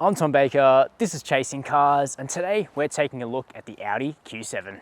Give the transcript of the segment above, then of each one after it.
I'm Tom Baker, this is Chasing Cars, and today we're taking a look at the Audi Q7.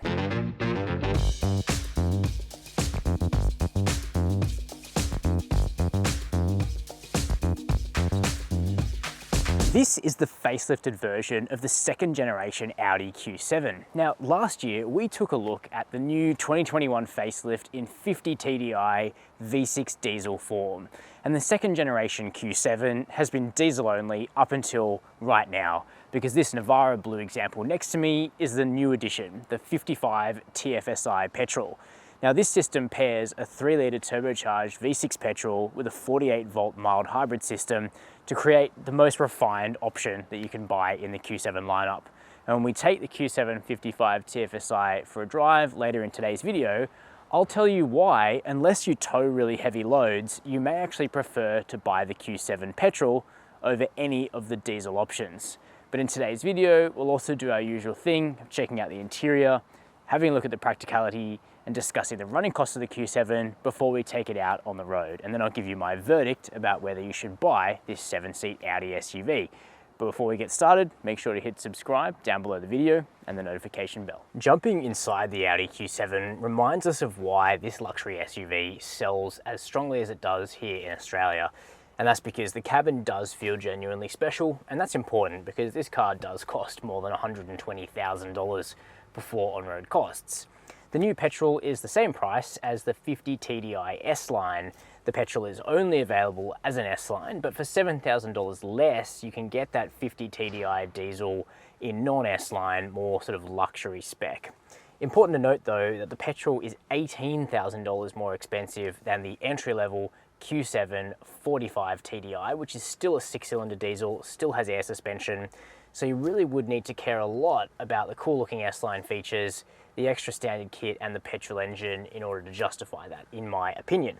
This is the facelifted version of the second generation Audi Q7. Now, last year we took a look at the new 2021 facelift in 50 TDI V6 diesel form. And the second generation Q7 has been diesel only up until right now, because this Navara blue example next to me is the new edition, the 55 TFSI petrol. Now this system pairs a 3-litre turbocharged V6 petrol with a 48-volt mild hybrid system to create the most refined option that you can buy in the Q7 lineup. And when we take the Q7 55 TFSI for a drive later in today's video, I'll tell you why, unless you tow really heavy loads, you may actually prefer to buy the Q7 petrol over any of the diesel options. But in today's video, we'll also do our usual thing of checking out the interior, having a look at the practicality, and discussing the running costs of the Q7 before we take it out on the road. And then I'll give you my verdict about whether you should buy this 7-seat Audi SUV. But before we get started, make sure to hit subscribe down below the video and the notification bell. Jumping inside the Audi Q7 reminds us of why this luxury SUV sells as strongly as it does here in Australia. And that's because the cabin does feel genuinely special, and that's important because this car does cost more than $120,000 before on-road costs. The new petrol is the same price as the 50 TDI S-Line. The petrol is only available as an S-Line, but for $7,000 less, you can get that 50 TDI diesel in non-S-Line, more sort of luxury spec. Important to note though that the petrol is $18,000 more expensive than the entry-level Q7 45 TDI, which is still a 6-cylinder diesel, still has air suspension, so you really would need to care a lot about the cool-looking S-Line features, the extra standard kit, and the petrol engine in order to justify that, in my opinion.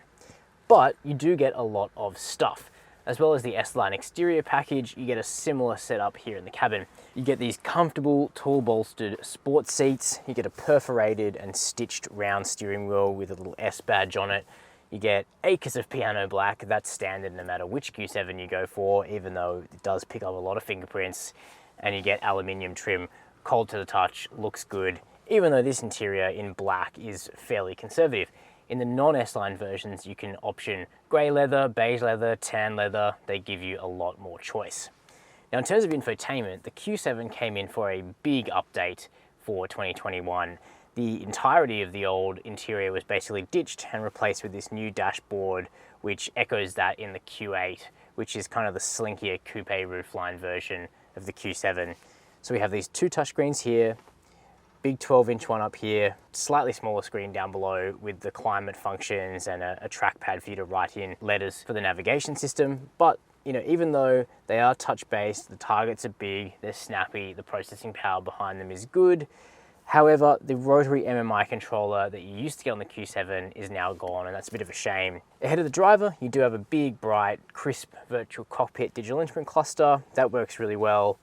But you do get a lot of stuff. As well as the S-Line exterior package, you get a similar setup here in the cabin. You get these comfortable, tall-bolstered sports seats, you get a perforated and stitched round steering wheel with a little S badge on it. You get acres of piano black, that's standard no matter which Q7 you go for, even though it does pick up a lot of fingerprints. And you get aluminium trim, cold to the touch, looks good, even though this interior in black is fairly conservative. In the non-S-Line versions, you can option grey leather, beige leather, tan leather. They give you a lot more choice. Now, in terms of infotainment, the Q7 came in for a big update for 2021. The entirety of the old interior was basically ditched and replaced with this new dashboard, which echoes that in the Q8, which is kind of the slinkier coupe roofline version of the Q7. So we have these two touchscreens here, big 12-inch one up here, slightly smaller screen down below with the climate functions and a trackpad for you to write in letters for the navigation system. But you know, even though they are touch-based, the targets are big, they're snappy, the processing power behind them is good. However, the rotary MMI controller that you used to get on the Q7 is now gone, and that's a bit of a shame. Ahead of the driver, you do have a big, bright, crisp virtual cockpit digital instrument cluster. That works really well.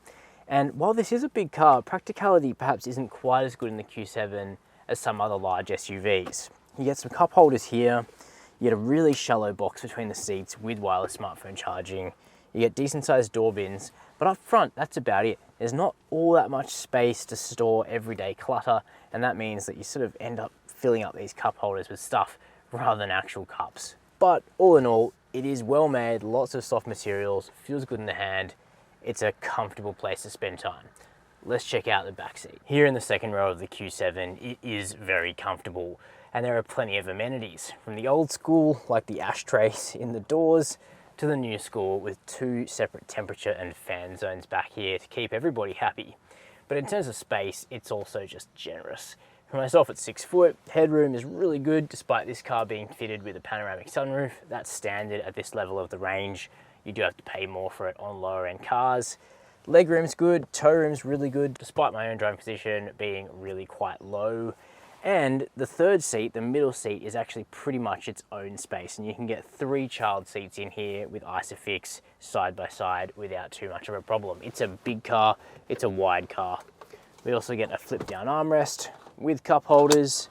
And while this is a big car, practicality perhaps isn't quite as good in the Q7 as some other large SUVs. You get some cup holders here, you get a really shallow box between the seats with wireless smartphone charging, you get decent sized door bins, but up front, that's about it. There's not all that much space to store everyday clutter, and that means that you sort of end up filling up these cup holders with stuff rather than actual cups. But all in all, it is well made, lots of soft materials, feels good in the hand. It's a comfortable place to spend time. Let's check out the back seat. Here in the second row of the Q7, it is very comfortable, and there are plenty of amenities, from the old school, like the ashtrays in the doors, to the new school with 2 separate temperature and fan zones back here to keep everybody happy. But in terms of space, it's also just generous. For myself at 6 foot, headroom is really good despite this car being fitted with a panoramic sunroof. That's standard at this level of the range. You do have to pay more for it on lower end cars. Legroom's good, tow room's really good, despite my own driving position being really quite low. And the third seat, the middle seat, is actually pretty much its own space, and you can get 3 child seats in here with Isofix side by side without too much of a problem. It's a big car, it's a wide car. We also get a flip down armrest with cup holders.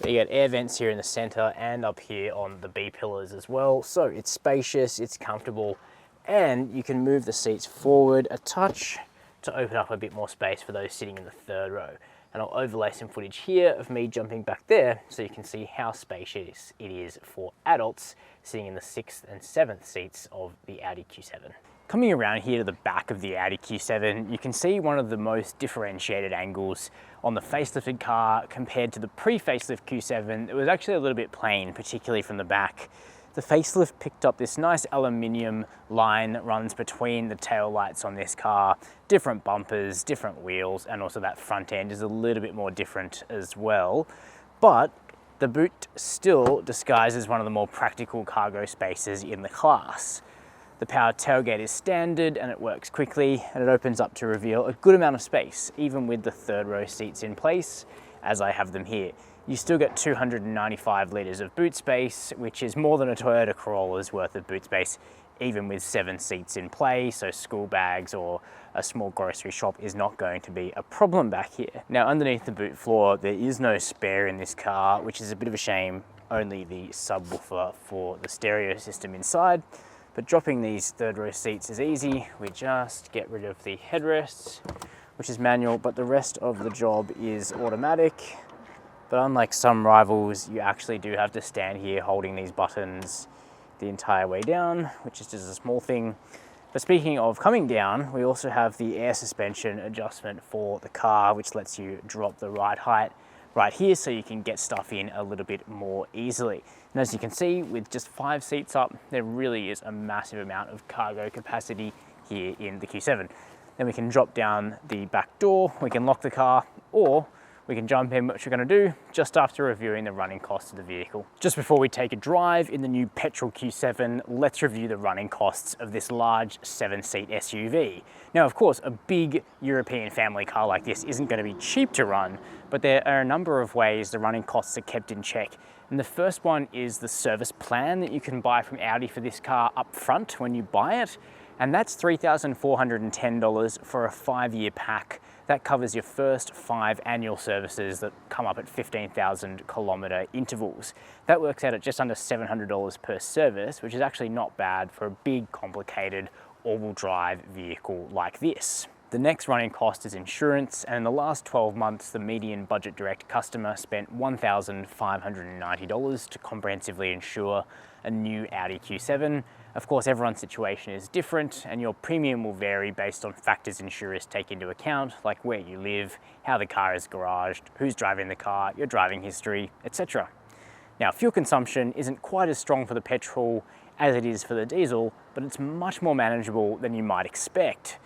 You get air vents here in the center and up here on the B pillars as well. So it's spacious, it's comfortable, And you can move the seats forward a touch to open up a bit more space for those sitting in the third row. And I'll overlay some footage here of me jumping back there so you can see how spacious it is for adults sitting in the 6th and 7th seats of the Audi Q7. Coming around here to the back of the Audi Q7, you can see one of the most differentiated angles on the facelifted car compared to the pre-facelift Q7. It was actually a little bit plain, particularly from the back. The facelift picked up this nice aluminium line that runs between the tail lights on this car, different bumpers, different wheels, and also that front end is a little bit more different as well. But the boot still disguises one of the more practical cargo spaces in the class. The power tailgate is standard and it works quickly, and it opens up to reveal a good amount of space, even with the third row seats in place, as I have them here. You still get 295 litres of boot space, which is more than a Toyota Corolla's worth of boot space, even with 7 seats in play, so school bags or a small grocery shop is not going to be a problem back here. Now, underneath the boot floor, there is no spare in this car, which is a bit of a shame, only the subwoofer for the stereo system inside. But dropping these third row seats is easy. We just get rid of the headrests, which is manual, but the rest of the job is automatic. But unlike some rivals, you actually do have to stand here holding these buttons the entire way down, which is just a small thing. But speaking of coming down, we also have the air suspension adjustment for the car, which lets you drop the ride height right here so you can get stuff in a little bit more easily. And as you can see, with just 5 seats up, there really is a massive amount of cargo capacity here in the Q7. Then we can drop down the back door, we can lock the car, or we can jump in, which we're going to do just after reviewing the running costs of the vehicle. Just before we take a drive in the new petrol Q7, let's review the running costs of this large 7-seat SUV. Now, of course, a big European family car like this isn't going to be cheap to run, but there are a number of ways the running costs are kept in check. And the first one is the service plan that you can buy from Audi for this car up front when you buy it. And that's $3,410 for a 5-year pack. That covers your first 5 annual services that come up at 15,000 kilometre intervals. That works out at just under $700 per service, which is actually not bad for a big, complicated all-wheel drive vehicle like this. The next running cost is insurance, and in the last 12 months, the median budget direct customer spent $1,590 to comprehensively insure a new Audi Q7. Of course, everyone's situation is different, and your premium will vary based on factors insurers take into account, like where you live, how the car is garaged, who's driving the car, your driving history, etc. Now, fuel consumption isn't quite as strong for the petrol as it is for the diesel, but it's much more manageable than you might expect.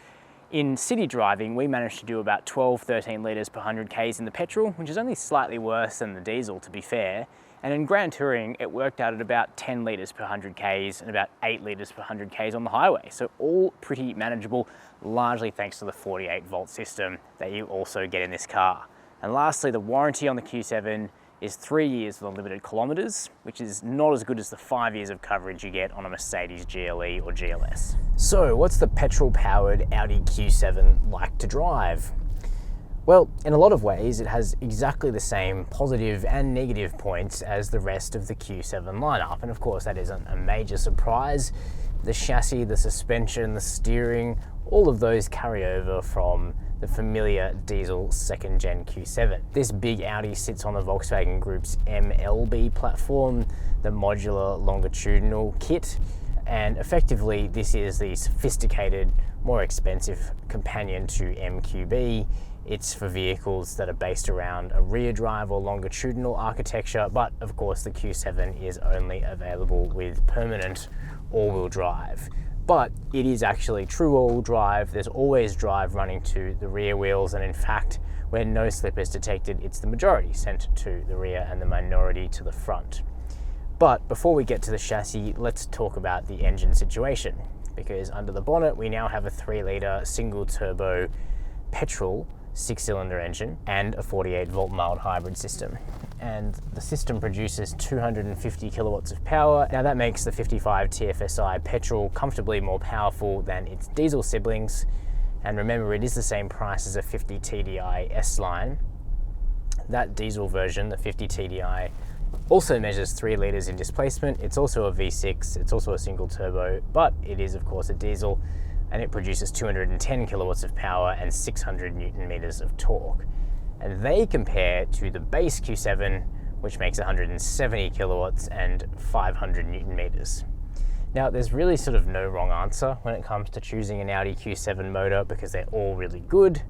In city driving, we managed to do about 12-13 litres per 100 Ks in the petrol, which is only slightly worse than the diesel, to be fair. And in grand touring, it worked out at about 10 litres per 100 Ks and about 8 litres per 100 Ks on the highway. So all pretty manageable, largely thanks to the 48-volt system that you also get in this car. And lastly, the warranty on the Q7 is 3 years with unlimited kilometres, which is not as good as the 5 years of coverage you get on a Mercedes GLE or GLS. So what's the petrol-powered Audi Q7 like to drive? Well, in a lot of ways, it has exactly the same positive and negative points as the rest of the Q7 lineup. And of course, that isn't a major surprise. The chassis, the suspension, the steering, all of those carry over from the familiar diesel 2nd gen Q7. This big Audi sits on the Volkswagen Group's MLB platform, the modular longitudinal kit, and effectively this is the sophisticated, more expensive companion to MQB. It's for vehicles that are based around a rear drive or longitudinal architecture, but of course the Q7 is only available with permanent all-wheel drive. But it is actually true all-wheel drive. There's always drive running to the rear wheels, and in fact, when no slip is detected, it's the majority sent to the rear and the minority to the front. But before we get to the chassis, let's talk about the engine situation, because under the bonnet, we now have a 3-litre single-turbo petrol 6-cylinder engine and a 48-volt mild hybrid system. And the system produces 250 kilowatts of power. Now that makes the 55 TFSI petrol comfortably more powerful than its diesel siblings. And remember, it is the same price as a 50 TDI S-Line. That diesel version, the 50 TDI, Also measures 3 litres in displacement. It's also a V6, it's also a single turbo, but it is of course a diesel, and it produces 210 kilowatts of power and 600 Newton meters of torque. And they compare to the base Q7, which makes 170 kilowatts and 500 Newton meters. Now, there's really sort of no wrong answer when it comes to choosing an Audi Q7 motor because they're all really good.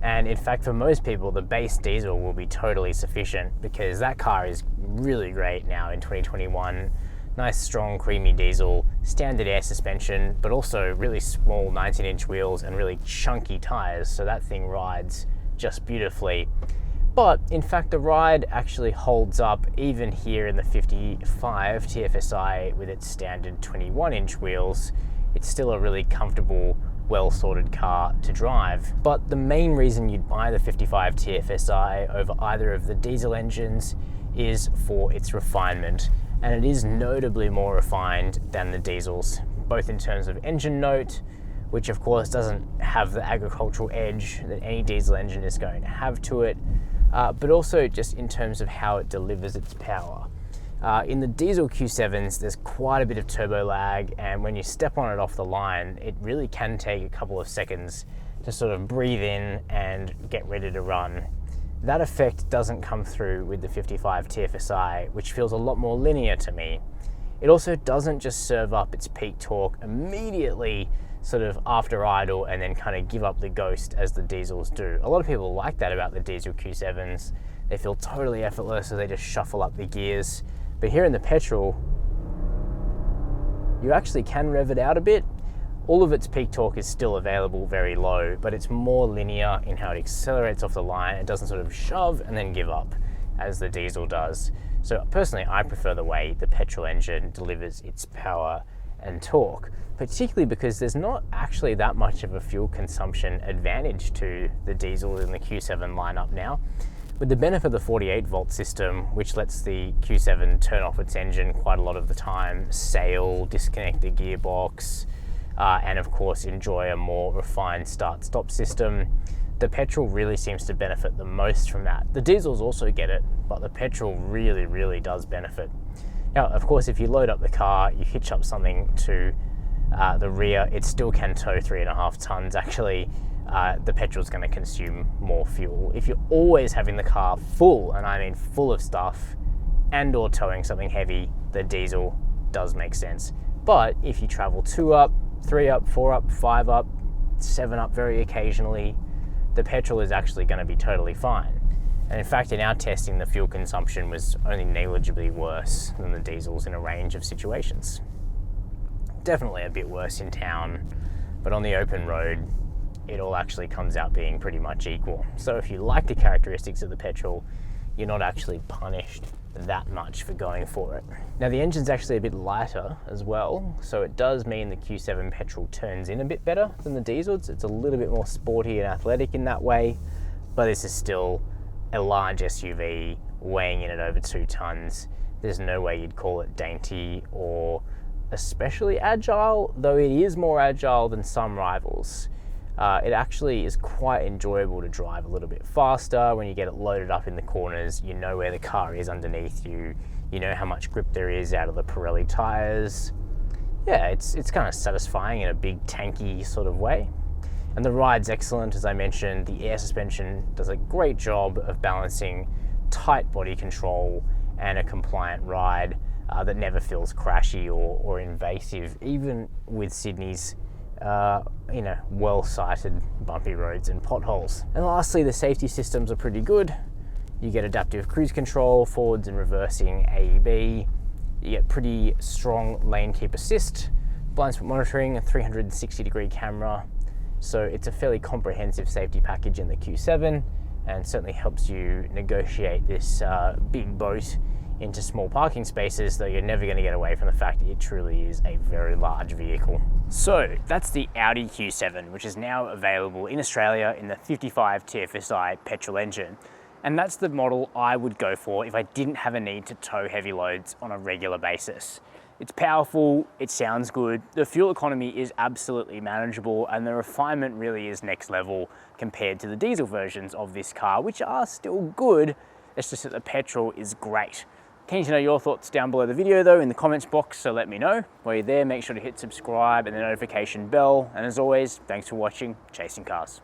And in fact, for most people, the base diesel will be totally sufficient because that car is really great now in 2021. Nice, strong, creamy diesel, standard air suspension, but also really small 19-inch wheels and really chunky tires, so that thing rides just beautifully. But in fact, the ride actually holds up even here in the 55 TFSI with its standard 21-inch wheels. It's still a really comfortable, well-sorted car to drive. But the main reason you'd buy the 55 TFSI over either of the diesel engines is for its refinement. And it is notably more refined than the diesels, both in terms of engine note, which of course doesn't have the agricultural edge that any diesel engine is going to have to it, but also just in terms of how it delivers its power. In the diesel Q7s, there's quite a bit of turbo lag, and when you step on it off the line, it really can take a couple of seconds to sort of breathe in and get ready to run. That effect doesn't come through with the 55 TFSI, which feels a lot more linear to me. It also doesn't just serve up its peak torque immediately sort of after idle and then kind of give up the ghost as the diesels do. A lot of people like that about the diesel Q7s. They feel totally effortless, so they just shuffle up the gears. But here in the petrol, you actually can rev it out a bit. All of its peak torque is still available very low, but it's more linear in how it accelerates off the line. It doesn't sort of shove and then give up as the diesel does. So personally, I prefer the way the petrol engine delivers its power and torque, particularly because there's not actually that much of a fuel consumption advantage to the diesel in the Q7 lineup now. With the benefit of the 48 volt system, which lets the Q7 turn off its engine quite a lot of the time, sail, disconnect the gearbox, and of course enjoy a more refined start-stop system, the petrol really seems to benefit the most from that. The diesels also get it, but the petrol really does benefit. Now, of course, if you load up the car, you hitch up something to the rear, it still can tow 3.5 tons. Actually, the petrol's going to consume more fuel. If you're always having the car full, and I mean full of stuff, and or towing something heavy, the diesel does make sense. But if you travel 2 up, 3 up, 4 up, 5 up, 7 up very occasionally, the petrol is actually going to be totally fine. And in fact, in our testing, the fuel consumption was only negligibly worse than the diesels in a range of situations. Definitely a bit worse in town, but on the open road, it all actually comes out being pretty much equal. So if you like the characteristics of the petrol, you're not actually punished that much for going for it. Now, the engine's actually a bit lighter as well, so it does mean the Q7 petrol turns in a bit better than the diesels. It's a little bit more sporty and athletic in that way, but this is still a large SUV weighing in at over 2 tons. There's no way you'd call it dainty or especially agile, though it is more agile than some rivals. It actually is quite enjoyable to drive a little bit faster. When you get it loaded up in the corners, you know where the car is underneath you. You know how much grip there is out of the Pirelli tires. Yeah, it's kind of satisfying in a big tanky sort of way. And the ride's excellent, as I mentioned. The air suspension does a great job of balancing tight body control and a compliant ride that never feels crashy or invasive, even with Sydney's well-sighted bumpy roads and potholes. And lastly, the safety systems are pretty good. You get adaptive cruise control, forwards and reversing AEB. You get pretty strong lane keep assist, blind spot monitoring, a 360-degree camera. So it's a fairly comprehensive safety package in the Q7, and certainly helps you negotiate this big boat into small parking spaces, though you're never going to get away from the fact that it truly is a very large vehicle. So that's the Audi Q7, which is now available in Australia in the 55 TFSI petrol engine. And that's the model I would go for if I didn't have a need to tow heavy loads on a regular basis. It's powerful, it sounds good, the fuel economy is absolutely manageable, and the refinement really is next level compared to the diesel versions of this car, which are still good. It's just that the petrol is great. Keen to know your thoughts down below the video though in the comments box, so let me know. While you're there, make sure to hit subscribe and the notification bell. And as always, thanks for watching Chasing Cars.